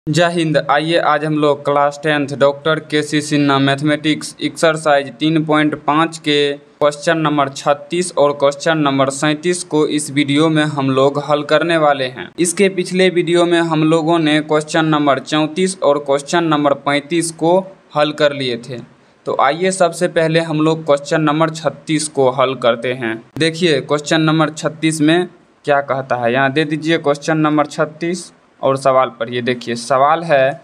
जय हिंद। आइए आज हम लोग class 10th doctor KC. Sinha mathematics exercise 3.5 के क्वेश्चन नंबर 36 और क्वेश्चन नंबर 37 को इस वीडियो में हम लोग हल करने वाले हैं। इसके पिछले वीडियो में हम लोगों ने क्वेश्चन नंबर 34 और क्वेश्चन नंबर 35 को हल कर लिए थे। तो आइए सबसे पहले हम लोग क्वेश्चन नंबर 36 को हल करते हैं। देखिए क्वेश्चन नंबर 36 में क्या कहता है, यहाँ दे दीजिए क्वेश्चन नंबर 36 और सवाल पढ़िए। देखिए सवाल है,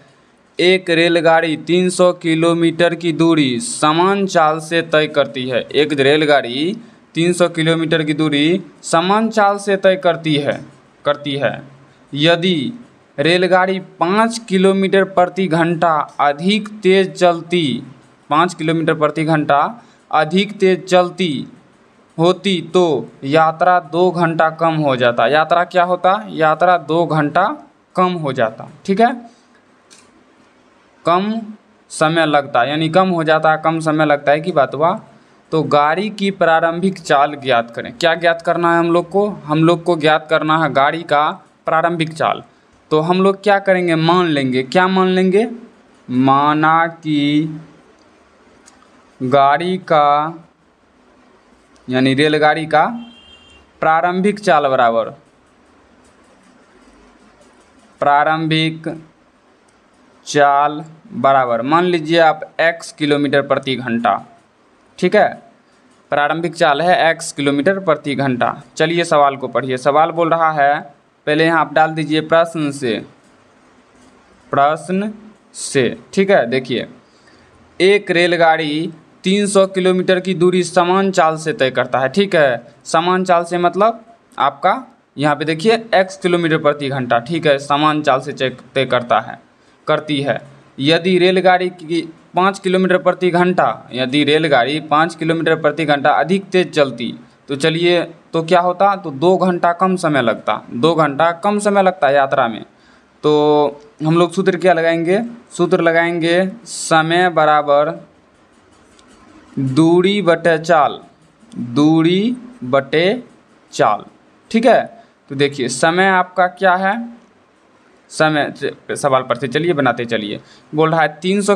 एक रेलगाड़ी 300 किलोमीटर की दूरी समान चाल से तय करती है। एक रेलगाड़ी 300 किलोमीटर की दूरी समान चाल से तय करती है। यदि रेलगाड़ी 5 किलोमीटर प्रति घंटा अधिक तेज चलती 5 किलोमीटर प्रति घंटा अधिक तेज चलती होती तो यात्रा 2 घंटा कम हो जाता। यात्रा क्या होता? यात्रा 2 घंटा कम हो जाता। ठीक है, कम समय लगता, यानी कम हो जाता, कम समय लगता है कि बात हुआ। तो गाड़ी की प्रारंभिक चाल ज्ञात करें। क्या ज्ञात करना है हम लोग को? हम लोग को ज्ञात करना है गाड़ी का प्रारंभिक चाल। तो हम लोग क्या करेंगे, मान लेंगे। क्या मान लेंगे? माना कि गाड़ी का यानी रेलगाड़ी का प्रारंभिक चाल बराबर प्रारंभिक चाल बराबर मान लीजिए आप x किलोमीटर प्रति घंटा। ठीक है, प्रारंभिक चाल है x किलोमीटर प्रति घंटा। चलिए सवाल को पढ़िए। सवाल बोल रहा है, पहले यहाँ आप डाल दीजिए प्रश्न से। ठीक है, देखिए एक रेलगाड़ी 300 किलोमीटर की दूरी समान चाल से तय करता है। ठीक है, समान चाल से मतलब आपका यहाँ पे देखिए x किलोमीटर प्रति घंटा। ठीक है, समान चाल से तय करती है। यदि रेलगाड़ी की 5 किलोमीटर प्रति घंटा यदि रेलगाड़ी 5 किलोमीटर प्रति घंटा अधिक तेज चलती तो चलिए तो क्या होता? तो 2 घंटा कम समय लगता। 2 घंटा कम समय लगता है यात्रा में। तो हम लोग सूत्र क्या लगाएंगे? सूत्र लगाएंगे समय बराबर दूरी बटे चाल। ठीक है, तो देखिए समय आपका क्या है? समय सवाल पर से चलिए बनाते चलिए। बोल रहा है 300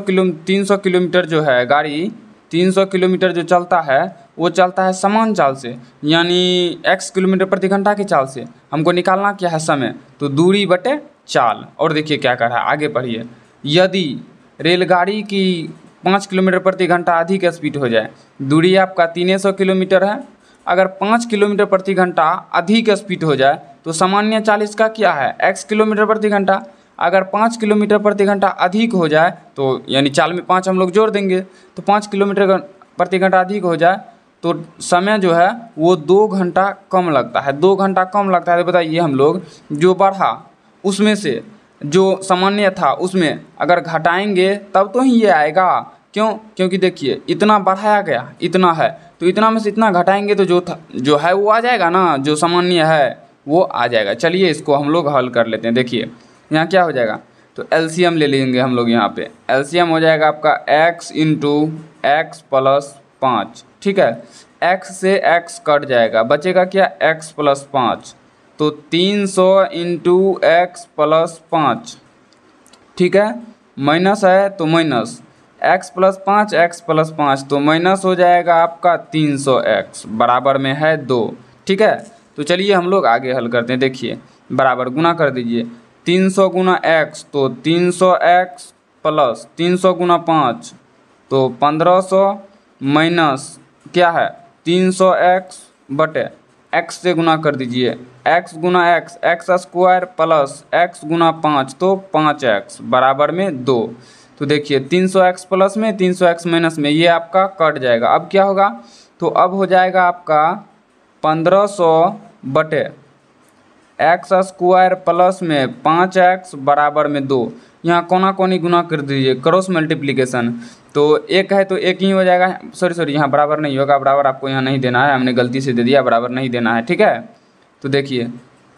किलोमीटर जो है गाड़ी 300 किलोमीटर जो चलता है वो चलता है समान चाल से, यानी x किलोमीटर प्रति घंटा की चाल से। हमको निकालना क्या है? समय। तो दूरी बटे चाल। और देखिए क्या कर रहा है, आगे पढ़िए। यदि रेलगाड़ी की 5 किलोमीटर प्रति घंटा अधिक स्पीड हो जाए, दूरी आपका 300 किलोमीटर है। अगर 5 किलोमीटर प्रति घंटा अधिक स्पीड हो जाए तो सामान्य चाल इसका क्या है? x किलोमीटर प्रति घंटा। अगर 5 किलोमीटर प्रति घंटा अधिक हो जाए तो यानी चाल में 5 हम लोग जोड़ देंगे, तो 5 किलोमीटर प्रति घंटा अधिक हो जाए तो समय जो है वो 2 घंटा कम लगता है। 2 घंटा कम लगता है। तो बताइए हम लोग जो बढ़ा उसमें से जो सामान्य था उसमें अगर घटाएंगे तब तो ही ये आएगा। क्यों? क्योंकि देखिए इतना बढ़ाया गया, इतना है, तो इतना में से इतना घटाएंगे तो जो है वो आ जाएगा ना, जो सामान्य है वो आ जाएगा। चलिए इसको हम लोग हल कर लेते हैं। देखिए यहाँ क्या हो जाएगा, तो एलसीएम ले लेंगे हम लोग। यहाँ पे एलसीएम हो जाएगा आपका x इंटू एक्स प्लस 5। ठीक है, x से x कट जाएगा, बचेगा क्या? x plus 5। तो 300 इंटू एक्स प्लस 5। ठीक है, माइनस है तो माइनस x प्लस 5 तो माइनस हो जाएगा आपका 300x बराबर में है 2। ठीक है, तो चलिए हम लोग आगे हल करते हैं। देखिए बराबर गुना कर दीजिए 300 गुना x तो 300x प्लस 300 गुना 5 तो 1500 माइनस क्या है 300x बटे x से गुना कर दीजिए x गुना x स्क्वायर प्लस x गुना 5 तो 5x बराबर में 2। तो देखिए 300x प्लस में 300x माइनस में ये आपका कट जाएगा। अब क्या होगा? तो अब हो जाएगा आपका 1500 बटे एक्स स्क्वायर प्लस में 5x बराबर में 2। यहाँ कोना कोनी गुना कर दीजिए, क्रॉस मल्टीप्लिकेशन। तो एक है तो एक ही हो जाएगा। सॉरी यहाँ बराबर नहीं होगा, बराबर आपको यहाँ नहीं देना है, हमने गलती से दे दिया, बराबर नहीं देना है। ठीक है, तो देखिए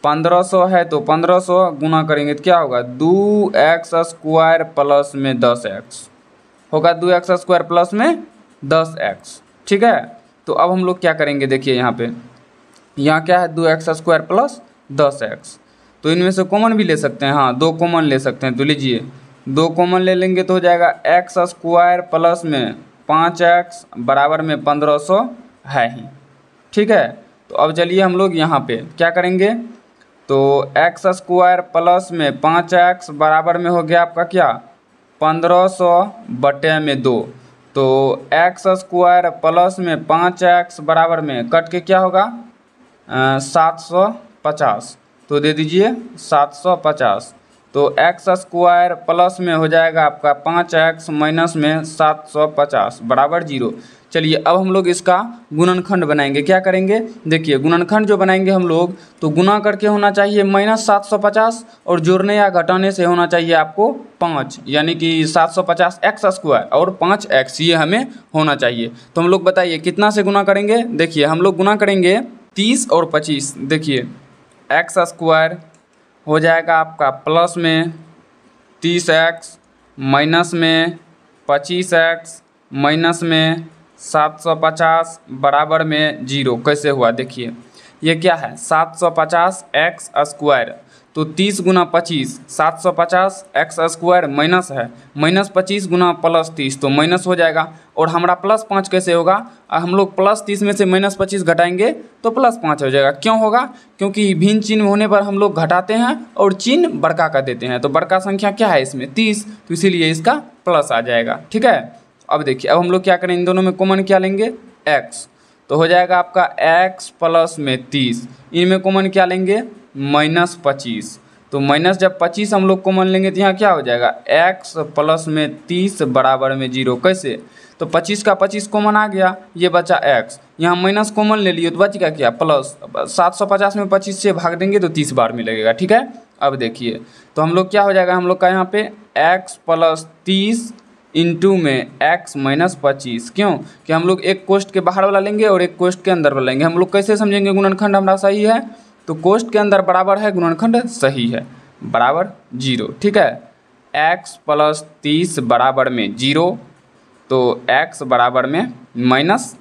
1500 है तो 1500 गुना करेंगे तो क्या होगा? 2x स्क्वायर प्लस में 10x होगा, 2x स्क्वायर प्लस में 10x। ठीक है, तो अब हम लोग क्या करेंगे? देखिए यहाँ पे यहाँ क्या है 2x स्क्वायर प्लस 10x। तो इनमें से कॉमन भी ले सकते हैं, हाँ 2 कॉमन ले सकते हैं। तो लीजिए 2 कॉमन ले लेंगे तो हो जाएगा एक्स स्क्वायर प्लस में 5x बराबर में 1500 है ही, ठीक है। तो अब चलिए हम लोग यहाँ पे क्या करेंगे, तो एक्स स्क्वायर प्लस में 5x बराबर में हो गया आपका क्या 1500 बटे में 2। तो एक्स स्क्वायर प्लस में 5x बराबर में कट के क्या होगा 750, तो दे दीजिए 750। तो एक्स स्क्वायर प्लस में हो जाएगा आपका 5x माइनस में 750 बराबर 0। चलिए अब हम लोग इसका गुणनखंड बनाएंगे। क्या करेंगे, देखिए गुणनखंड जो बनाएंगे हम लोग, तो गुना करके होना चाहिए माइनस 750 और जोड़ने या घटाने से होना चाहिए आपको 5, यानी कि 750 एक्स स्क्वायर और 5x ये हमें होना चाहिए। तो हम लोग बताइए कितना से गुना करेंगे। देखिए हम लोग गुना करेंगे 30 और 25। देखिए एक्स स्क्वायर हो जाएगा आपका प्लस में 30x माइनस में 25x माइनस में 750 बराबर में 0। कैसे हुआ देखिए, ये क्या है 750 एक्स स्क्वायर, तो 30 गुना 25 750 एक्स स्क्वायर माइनस है, माइनस 25 गुना प्लस 30 तो माइनस हो जाएगा। और हमारा प्लस 5 कैसे होगा, हम लोग प्लस 30 में से माइनस 25 घटाएंगे तो प्लस 5 हो जाएगा। क्यों होगा, क्योंकि भिन्न चिन्ह होने पर हम लोग घटाते हैं और चिन्ह बड़का का देते हैं। तो बड़का संख्या क्या है इसमें 30, तो इसीलिए इसका प्लस आ जाएगा, ठीक है। अब देखिए अब हम लोग क्या करें, इन दोनों में कॉमन क्या लेंगे x, तो हो जाएगा आपका x प्लस में 30, इनमें कॉमन क्या लेंगे माइनस 25। तो माइनस जब 25 हम लोग कॉमन लेंगे तो यहाँ क्या हो जाएगा x प्लस में 30 बराबर में 0। कैसे, तो 25 का 25 कॉमन आ गया, ये बचा x, यहाँ माइनस कॉमन ले लिए तो बचेगा क्या प्लस। 750 में 25 से भाग देंगे तो 30 बार मिलेगा, ठीक है। अब देखिए तो हम लोग क्या हो जाएगा, हम लोग का यहाँ पे x प्लस 30 इंटू में x माइनस 25। क्यों कि हम लोग एक कोष्ठ के बाहर वाला लेंगे और एक कोष्ठ के अंदर वाला लेंगे। हम लोग कैसे समझेंगे गुणनखंड हमारा सही है, तो कोष्ठ के अंदर बराबर है, गुणनखंड सही है बराबर 0, ठीक है। x प्लस 30 बराबर में 0, तो x बराबर में माइनस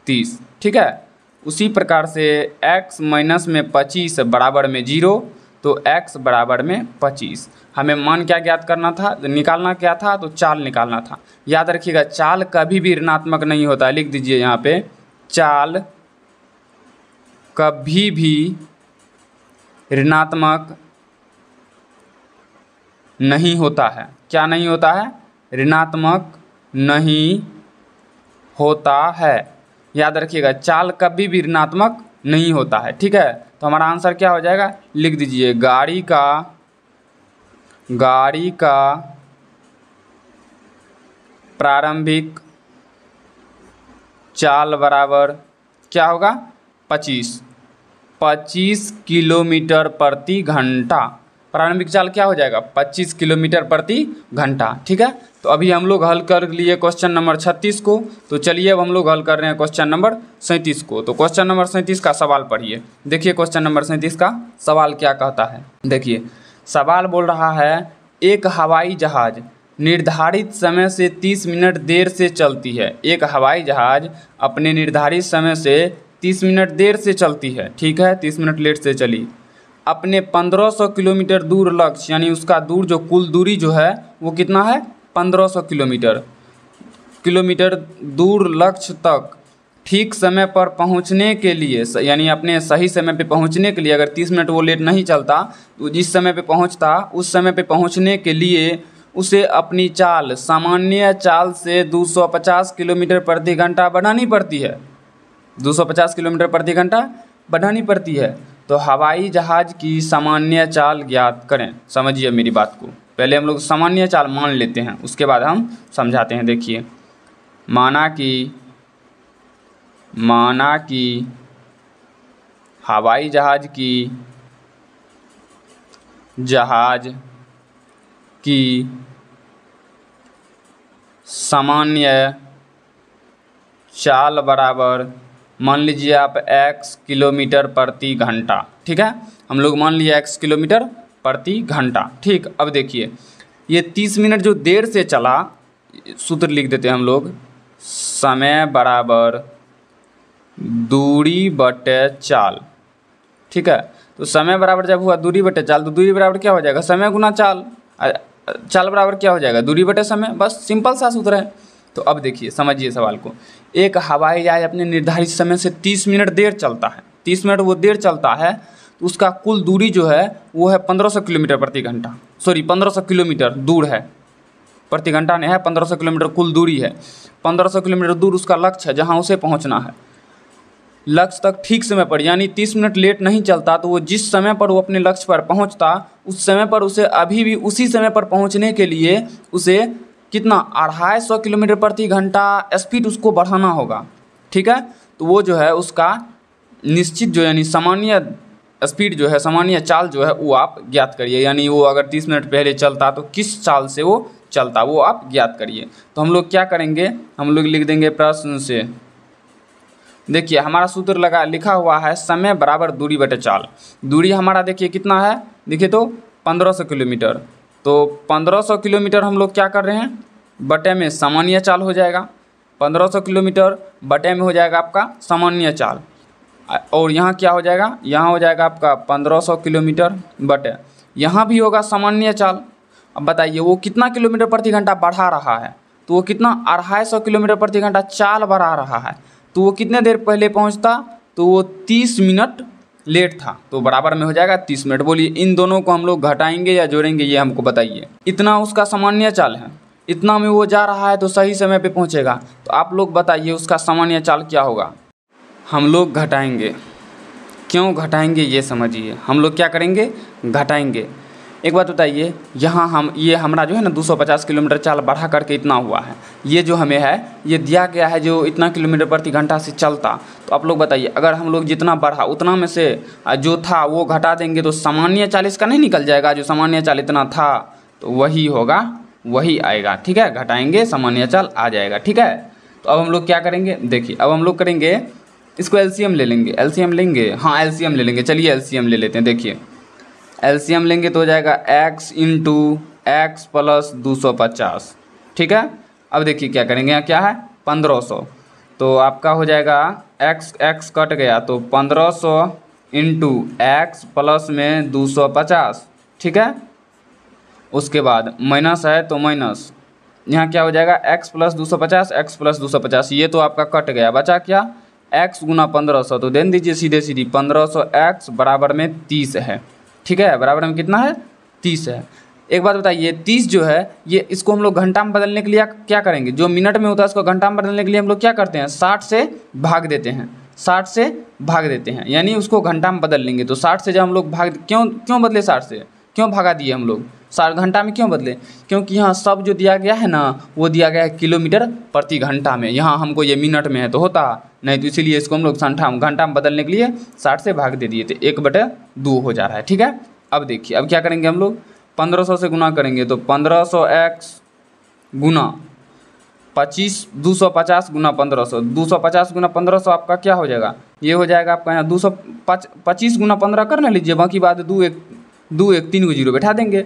30, ठीक है। उसी प्रकार से x माइनस में 25 बराबर में 0, तो x बराबर में 25। हमें मान क्या ज्ञात करना था, निकालना क्या था, तो चाल निकालना था। याद रखिएगा चाल कभी भी ऋणात्मक नहीं होता है, लिख दीजिए यहाँ पे चाल कभी भी ऋणात्मक नहीं होता है। क्या नहीं होता है, ऋणात्मक नहीं होता है। याद रखिएगा चाल कभी भी ऋणात्मक नहीं होता है, ठीक है। तो हमारा आंसर क्या हो जाएगा, लिख दीजिए गाड़ी का प्रारंभिक चाल बराबर क्या होगा 25 किलोमीटर प्रति घंटा। प्रारंभिक चाल क्या हो जाएगा 25 किलोमीटर प्रति घंटा, ठीक है। तो अभी हम लोग हल कर लिए क्वेश्चन नंबर 36 को। तो चलिए अब हम लोग हल कर रहे हैं क्वेश्चन नंबर 37 को। तो क्वेश्चन नंबर 37 का सवाल पढ़िए। देखिए क्वेश्चन नंबर 37 का सवाल क्या कहता है। देखिए सवाल बोल रहा है एक हवाई जहाज निर्धारित समय से 30 मिनट देर से चलती है। एक हवाई जहाज अपने निर्धारित समय से 30 मिनट देर से चलती है, ठीक है, 30 मिनट लेट से चली। अपने 1500 किलोमीटर दूर लक्ष्य, यानी उसका दूर जो कुल दूरी जो है वो कितना है 1500 किलोमीटर दूर लक्ष्य तक ठीक समय पर पहुंचने के लिए, यानी अपने सही समय पे पहुंचने के लिए अगर 30 मिनट वो लेट नहीं चलता तो जिस समय पे पहुंचता उस समय पे पहुंचने के लिए उसे अपनी चाल सामान्य चाल से 250 किलोमीटर प्रति घंटा बढ़ानी पड़ती है। 250 किलोमीटर प्रति घंटा बढ़ानी पड़ती है। तो हवाई जहाज की सामान्य चाल ज्ञात करें। समझिए मेरी बात को, पहले हम लोग सामान्य चाल मान लेते हैं, उसके बाद हम समझाते हैं। देखिए माना कि हवाई जहाज की सामान्य चाल बराबर, मान लीजिए आप x किलोमीटर प्रति घंटा, ठीक है, हम लोग मान लिए x किलोमीटर प्रति घंटा, ठीक। अब देखिए ये 30 मिनट जो देर से चला, सूत्र लिख देते हैं हम लोग, समय बराबर दूरी बटे चाल, ठीक है। तो समय बराबर जब हुआ दूरी बटे चाल, तो दूरी बराबर क्या हो जाएगा, समय गुना चाल। चाल बराबर क्या हो जाएगा, दूरी बटे समय। बस सिंपल सा सूत्र है। तो अब देखिए, समझिए सवाल को। एक हवाई जहाज अपने निर्धारित समय से 30 मिनट देर चलता है, 30 मिनट वो देर चलता है, तो उसका कुल दूरी जो है वो है 1500 किलोमीटर प्रति घंटा, सॉरी 1500 किलोमीटर दूर है, प्रति घंटा नहीं है, 1500 किलोमीटर कुल दूरी है। 1500 किलोमीटर दूर उसका लक्ष्य है जहाँ उसे पहुँचना है। लक्ष्य तक ठीक समय पर, यानी 30 मिनट लेट नहीं चलता, तो वो जिस समय पर वो अपने लक्ष्य पर पहुंचता, उस समय पर उसे अभी भी उसी समय पर पहुंचने के लिए उसे कितना 250 किलोमीटर प्रति घंटा स्पीड उसको बढ़ाना होगा। ठीक है, तो वो जो है उसका निश्चित जो यानी सामान्य स्पीड जो है, सामान्य चाल जो है वो आप ज्ञात करिए। यानी वो अगर 30 मिनट पहले चलता तो किस चाल से वो चलता, वो आप ज्ञात करिए। तो हम लोग क्या करेंगे, हम लोग लिख देंगे प्रश्न से। देखिए हमारा सूत्र लिखा हुआ है समय बराबर दूरी बटे चाल। दूरी हमारा देखिए कितना है, देखिए तो 1500 किलोमीटर। तो 1500 किलोमीटर हम लोग क्या कर रहे हैं, बटे में सामान्य चाल हो जाएगा। 1500 किलोमीटर बटे में हो जाएगा आपका सामान्य चाल, और यहाँ क्या हो जाएगा, यहाँ हो जाएगा आपका 1500 किलोमीटर बटे, यहाँ भी होगा सामान्य चाल। अब बताइए वो कितना किलोमीटर प्रति घंटा बढ़ा रहा है, तो वो कितना 250 किलोमीटर प्रति घंटा चाल बढ़ा रहा है। तो वो कितने देर पहले पहुंचता, तो वो 30 मिनट लेट था, तो बराबर में हो जाएगा 30 मिनट। बोलिए इन दोनों को हम लोग घटाएंगे या जोड़ेंगे, ये हमको बताइए। इतना उसका सामान्य चाल है, इतना में वो जा रहा है तो सही समय पे पहुंचेगा। तो आप लोग बताइए उसका सामान्य चाल क्या होगा। हम लोग घटाएंगे, क्यों घटाएंगे ये समझिए। हम लोग क्या करेंगे, घटाएंगे। एक बात बताइए, यहाँ हम ये हमारा जो है ना 250 किलोमीटर चाल बढ़ा करके इतना हुआ है, ये जो हमें है ये दिया गया है जो इतना किलोमीटर प्रति घंटा से चलता। तो आप लोग बताइए अगर हम लोग जितना बढ़ा उतना में से जो था वो घटा देंगे तो सामान्य चाल इसका नहीं निकल जाएगा। जो सामान्य चाल इतना था तो वही होगा, वही आएगा। ठीक है, घटाएंगे सामान्य चाल आ जाएगा। ठीक है, तो अब हम लोग क्या करेंगे, देखिए अब हम लोग करेंगे इसको एलसीएम ले लेंगे। एलसीएम लेंगे, हाँ एलसीएम ले लेंगे। चलिए एलसीएम ले लेते हैं। देखिए एलसीएम लेंगे तो हो जाएगा x इंटू एक्स प्लस 250। ठीक है, अब देखिए क्या करेंगे, यहाँ क्या है 1500, तो आपका हो जाएगा x कट गया तो 1500 इंटू एक्स प्लस में 250। ठीक है, उसके बाद माइनस है तो माइनस, यहाँ क्या हो जाएगा x प्लस 250, x प्लस 250, ये तो आपका कट गया, बचा क्या x गुना 1500। तो देन दीजिए सीधे सीधी 1500x बराबर में 30 है। ठीक है, बराबर में कितना है 30 है। एक बात बताइए 30 जो है ये इसको हम लोग घंटा में बदलने के लिए क्या करेंगे, जो मिनट में होता है उसको घंटा में बदलने के लिए हम लोग क्या करते हैं 60 से भाग देते हैं, 60 से भाग देते हैं, यानी उसको घंटा में बदल लेंगे। तो 60 से जब हम लोग भाग, क्यों बदले 60 से, क्यों भगा दिए हम लोग 60 घंटा में क्यों बदले, क्योंकि यहाँ सब जो दिया गया है ना वो दिया गया है किलोमीटर प्रति घंटा में, यहाँ हमको ये मिनट में है तो होता नहीं, तो इसीलिए इसको हम लोग घंटा में बदलने के लिए 60 से भाग दे दिए, तो 1/2 हो जा रहा है। ठीक है, अब देखिए अब क्या करेंगे हम लोग 1500 से गुना करेंगे तो 1500x गुना 250 गुना 1500, 250 गुना 1500 आपका क्या हो जाएगा, ये हो जाएगा आपका यहाँ 225 गुना 15 कर ना लीजिए, बाकी बात 2 1 3 को जीरो बैठा देंगे,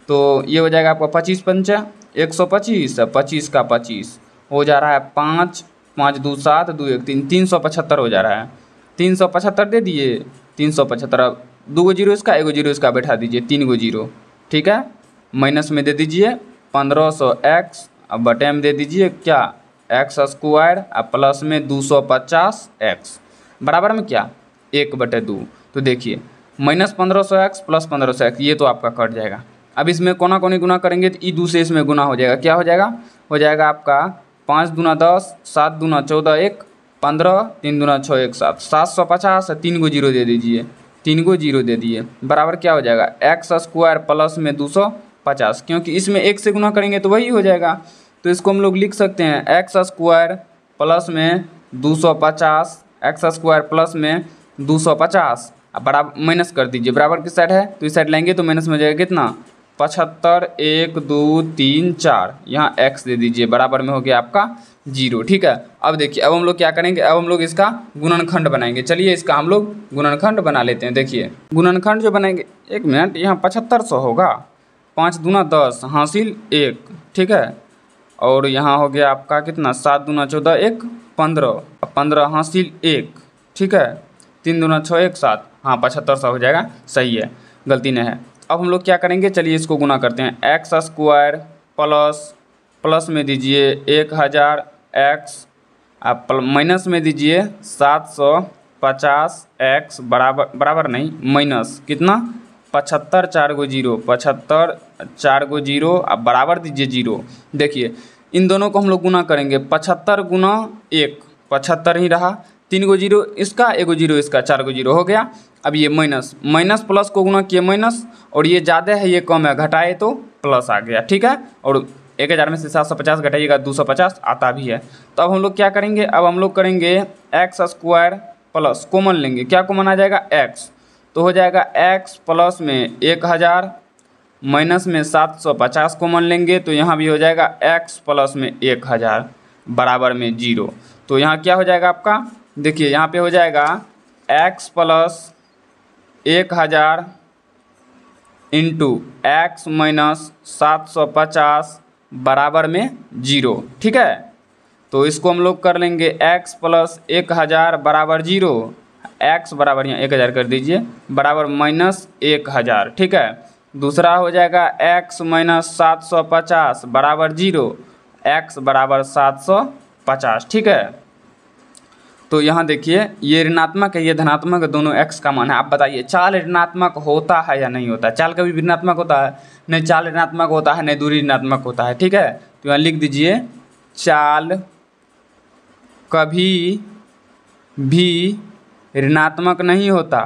तो ये हो जाएगा आपका 25 पंचा 125, 25 का 25 हो जा रहा है 5 5 2 7 2 1 3, 375 हो जा रहा है। 375 दे दिए, 375, 2 को जीरो इसका 1 को जीरो इसका बैठा दीजिए, 3 को जीरो। ठीक है, माइनस में दे दीजिए 1500x, अब बटे में दे दीजिए क्या x स्क्वायर, अब प्लस में 250x बराबर में क्या 1/2। तो देखिए माइनस 1500x प्लस 1500x ये तो आपका कट जाएगा। अब इसमें कोना कोनी गुना करेंगे तो ई दूसरे इसमें गुना हो जाएगा, क्या हो जाएगा आपका 5 दूना 10, 7 दूना 14, 1 15, 3 दूना 6 1 7, 750, 3 को जीरो दे दीजिए, 3 को जीरो दे दिए, बराबर क्या हो जाएगा x स्क्वायर प्लस में 250, क्योंकि इसमें 1 से गुना करेंगे तो वही हो जाएगा। तो इसको हम लोग लिख सकते हैं x स्क्वायर प्लस में 250, x स्क्वायर प्लस में 250, अब बराबर माइनस कर दीजिए, बराबर किस साइड है तो इस साइड लेंगे तो माइनस में हो जाएगा कितना 75, 1 2 3 4, यहाँ x दे दीजिए, बराबर में हो गया आपका 0। ठीक है, अब देखिए अब हम लोग क्या करेंगे, अब हम लोग इसका गुणनखंड बनाएंगे। चलिए इसका हम लोग गुणनखंड बना लेते हैं। देखिए गुणनखंड जो बनाएंगे, 1 मिनट, यहाँ 7500 होगा, 5 दूना 10 हासिल 1। ठीक है, और यहाँ हो गया आपका कितना 7 दूना 14, 1 15, 15 हासिल 1। ठीक है, 3 दूना 6 1 7, हाँ 7500 हो जाएगा, सही है, गलती नहीं है। अब हम लोग क्या करेंगे, चलिए इसको गुना करते हैं। एक्स स्क्वायर प्लस में दीजिए 1000 एक्स, आप माइनस में दीजिए 750 एक्स बराबर नहीं माइनस कितना 75 4 गो जीरो, 75 4 गो जीरो, आप बराबर दीजिए जीरो। देखिए इन दोनों को हम लोग गुना करेंगे, 75 गुना 1 75 ही रहा, 3 गो जीरो इसका, 1 गो जीरो इसका, 4 गो जीरो हो गया। अब ये माइनस प्लस को गुना किए माइनस, और ये ज़्यादा है ये कम है, घटाए तो प्लस आ गया, ठीक है। और 1000 में से 750 घटाइएगा 250 आता भी है। तो अब हम लोग क्या करेंगे, अब हम लोग करेंगे एक्स स्क्वायर प्लस कॉमन लेंगे, क्या कॉमन आ जाएगा एक्स, तो हो जाएगा एक्स प्लस में 1000 माइनस में 750 कॉमन लेंगे, तो यहाँ भी हो जाएगा एक्स प्लस में 1000 बराबर में जीरो। तो यहाँ क्या हो जाएगा आपका, देखिए यहाँ पे हो जाएगा x plus 1000 into x minus 750 बराबर में जीरो, ठीक है। तो इसको हम लोग कर लेंगे एक्स प्लस 1000 बराबर जीरो, एक्स बराबर यहाँ 1000 कर दीजिए बराबर माइनस 1000, ठीक है। दूसरा हो जाएगा एक्स माइनस 750 बराबर जीरो, एक्स बराबर 750, ठीक है। तो यहाँ देखिए ये ऋणात्मक है, ये धनात्मक है, दोनों एक्स का मान है। आप बताइए चाल ऋणात्मक होता है या नहीं होता है? चाल कभी ऋणात्मक होता है? नहीं, चाल ऋणात्मक होता है, नहीं दूरी ऋणात्मक होता है, ठीक है। तो यहाँ लिख दीजिए चाल कभी भी ऋणात्मक नहीं होता,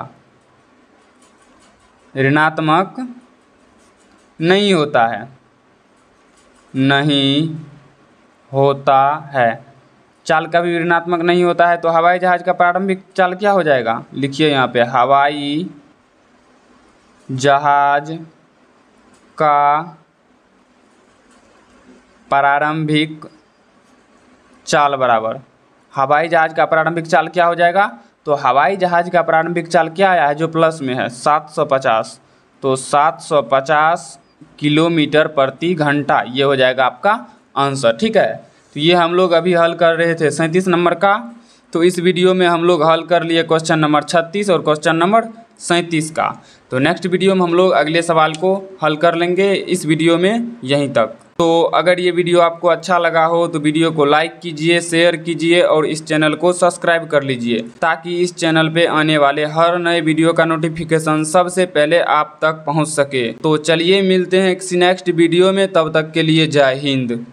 ऋणात्मक नहीं होता है, नहीं होता है। चाल का भी ऋणात्मक नहीं होता है, तो हवाई जहाज का प्रारंभिक चाल क्या हो जाएगा, लिखिए यहाँ पे हवाई जहाज का प्रारंभिक चाल बराबर, हवाई जहाज का प्रारंभिक चाल क्या हो जाएगा, तो हवाई जहाज का प्रारंभिक चाल क्या आया है जो प्लस में है 750, तो 750 किलोमीटर प्रति घंटा, ये हो जाएगा आपका आंसर, ठीक है। तो ये हम लोग अभी हल कर रहे थे 37 नंबर का। तो इस वीडियो में हम लोग हल कर लिए क्वेश्चन नंबर 36 और क्वेश्चन नंबर 37 का। तो नेक्स्ट वीडियो में हम लोग अगले सवाल को हल कर लेंगे, इस वीडियो में यहीं तक। तो अगर ये वीडियो आपको अच्छा लगा हो तो वीडियो को लाइक कीजिए, शेयर कीजिए और इस चैनल को सब्सक्राइब कर लीजिए, ताकि इस चैनल पे आने वाले हर नए वीडियो का नोटिफिकेशन सबसे पहले आप तक पहुंच सके। तो चलिए मिलते हैं किसी नेक्स्ट वीडियो में, तब तक के लिए जय हिंद।